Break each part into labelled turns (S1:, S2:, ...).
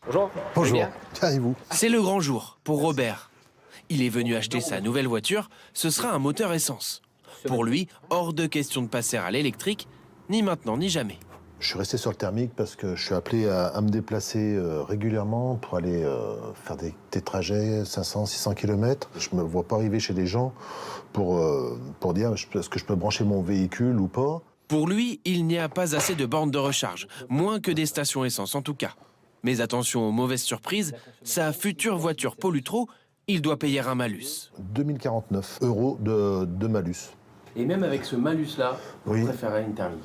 S1: Bonjour.
S2: Bonjour. Tiens, et vous?
S3: C'est le grand jour pour Robert. Il est venu acheter sa nouvelle voiture, ce sera un moteur essence. Pour lui, hors de question de passer à l'électrique, ni maintenant ni jamais.
S2: Je suis resté sur le thermique parce que je suis appelé à me déplacer régulièrement pour aller faire des trajets 500-600 km. Je ne me vois pas arriver chez des gens pour dire est-ce que je peux brancher mon véhicule ou pas.
S3: Pour lui, il n'y a pas assez de bornes de recharge, moins que des stations essence en tout cas. Mais attention aux mauvaises surprises, sa future voiture pollue trop, il doit payer un malus.
S2: 2049 € de malus.
S1: Et même avec ce malus-là,
S2: Oui.
S1: vous préférez une thermique?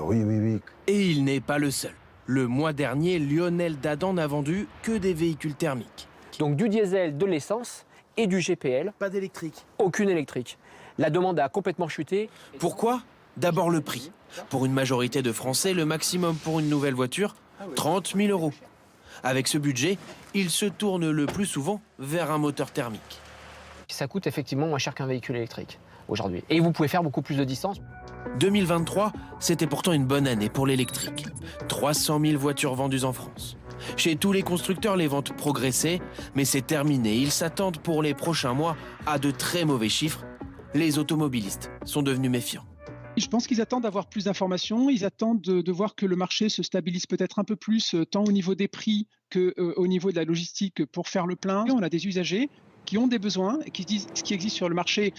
S2: Oui.
S3: Et il n'est pas le seul. Le mois dernier, Lionel Dadan n'a vendu que des véhicules thermiques.
S4: Donc du diesel, de l'essence et du GPL.
S3: Pas d'électrique.
S4: Aucune électrique. La demande a complètement chuté.
S3: Pourquoi? D'abord le prix. Pour une majorité de Français, le maximum pour une nouvelle voiture, 30 000 €. Avec ce budget, il se tourne le plus souvent vers un moteur thermique.
S4: Ça coûte effectivement moins cher qu'un véhicule électrique aujourd'hui. Et vous pouvez faire beaucoup plus de distance.
S3: 2023, c'était pourtant une bonne année pour l'électrique. 300 000 voitures vendues en France. Chez tous les constructeurs, les ventes progressaient, mais c'est terminé. Ils s'attendent pour les prochains mois à de très mauvais chiffres. Les automobilistes sont devenus méfiants.
S5: Je pense qu'ils attendent d'avoir plus d'informations, ils attendent de voir que le marché se stabilise peut-être un peu plus, tant au niveau des prix qu'au niveau de la logistique pour faire le plein. On a des usagers qui ont des besoins et qui se disent ce qui existe sur le marché,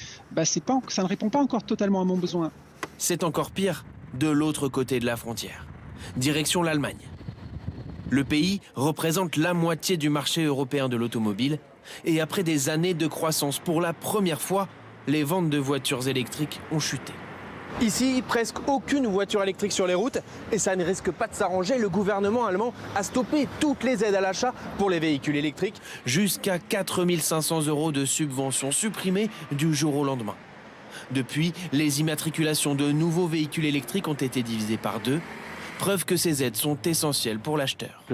S5: ça ne répond pas encore totalement à mon besoin.
S3: C'est encore pire de l'autre côté de la frontière. Direction l'Allemagne. Le pays représente la moitié du marché européen de l'automobile et après des années de croissance, pour la première fois, les ventes de voitures électriques ont chuté.
S6: Ici, presque aucune voiture électrique sur les routes et ça ne risque pas de s'arranger. Le gouvernement allemand a stoppé toutes les aides à l'achat pour les véhicules électriques.
S3: Jusqu'à 4 500 € de subventions supprimées du jour au lendemain. Depuis, les immatriculations de nouveaux véhicules électriques ont été divisées par 2. Preuve que ces aides sont essentielles pour l'acheteur.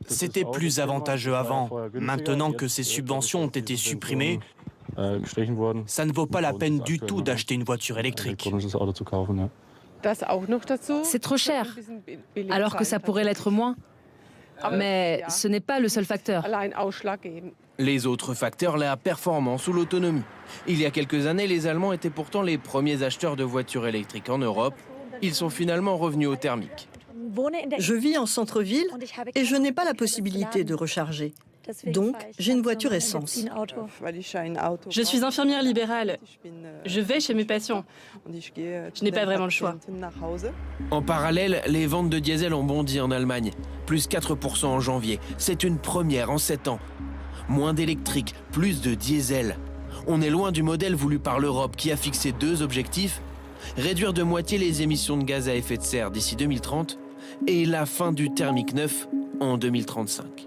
S7: C'était plus avantageux avant. Maintenant que ces subventions ont été supprimées, ça ne vaut pas la peine du tout d'acheter une voiture électrique.
S8: C'est trop cher, alors que ça pourrait l'être moins. Mais ce n'est pas le seul facteur.
S3: Les autres facteurs, la performance ou l'autonomie. Il y a quelques années, les Allemands étaient pourtant les premiers acheteurs de voitures électriques en Europe. Ils sont finalement revenus au thermique.
S9: Je vis en centre-ville et je n'ai pas la possibilité de recharger. Donc, j'ai une voiture essence.
S10: Je suis infirmière libérale. Je vais chez mes patients. Je n'ai pas vraiment le choix.
S3: En parallèle, les ventes de diesel ont bondi en Allemagne. Plus 4% en janvier. C'est une première en 7 ans. Moins d'électrique, plus de diesel. On est loin du modèle voulu par l'Europe qui a fixé 2 objectifs. Réduire de moitié les émissions de gaz à effet de serre d'ici 2030 et la fin du thermique neuf en 2035.